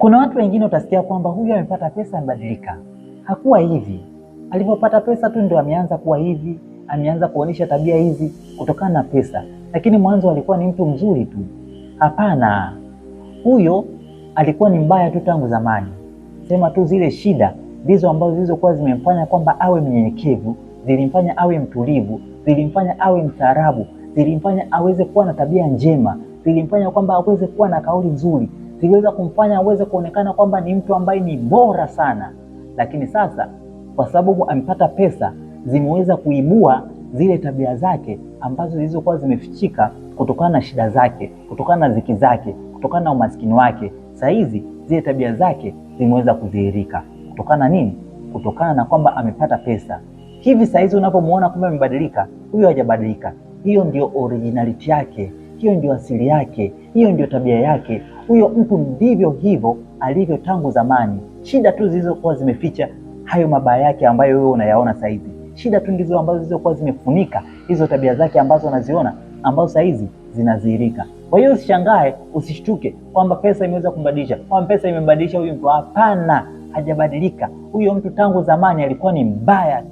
Kuna watu wengine utasikia kwamba huyu amepata pesa amebadilika. Hakuwa hivi. Alipopata pesa tu ndio ameanza kuwa hivi, ameanza kuonyesha tabia hizi kutokana na pesa. Lakini mwanzo alikuwa ni mtu mzuri tu. Hapana. Huyo alikuwa ni mbaya tu tangu zamani. Sema tu zile shida ndizo ambazo zilizokuwa zimemfanya kwamba awe mnyenyekevu, zilimfanya awe mtulivu, zilimfanya awe mstaarabu, zilimfanya aweze kuwa na tabia njema, zilimfanya kwamba aweze kuwa na kauli nzuri, ziliweza kumfanya aweze kuonekana kwamba ni mtu ambaye ni bora sana. Lakini sasa kwa sababu amepata pesa, zimeweza kuibua zile tabia zake ambazo zilizokuwa zimefichika kutokana na shida zake, kutokana na dhiki zake, kutokana na umaskini wake. Sasa hizi zile tabia zake zimeweza kudhihirika. Kutokana nini? Kutokana na kwamba amepata pesa. Hivi sasa hizi unapomuona kwamba amebadilika, huyo hajabadilika. Hiyo ndio originality yake, hiyo ndio asili yake, hiyo ndio tabia yake. Huyo mtu ndivyo hivyo alivyo tangu zamani. Shida tu zilizokuwa zimeficha hayo mabaya yake ambayo wewe unayaona sasa hivi. Shida tu ndizo ambazo zilizokuwa zimefunika hizo tabia zake ambazo unaziona, ambazo sasa hizi zinadhihirika. Kwa hiyo usishangae, usishtuke kwamba pesa imeweza kumbadilisha, kwamba pesa imembadilisha huyu mtu. Hapana, hajabadilika. Huyo mtu tangu zamani alikuwa ni mbaya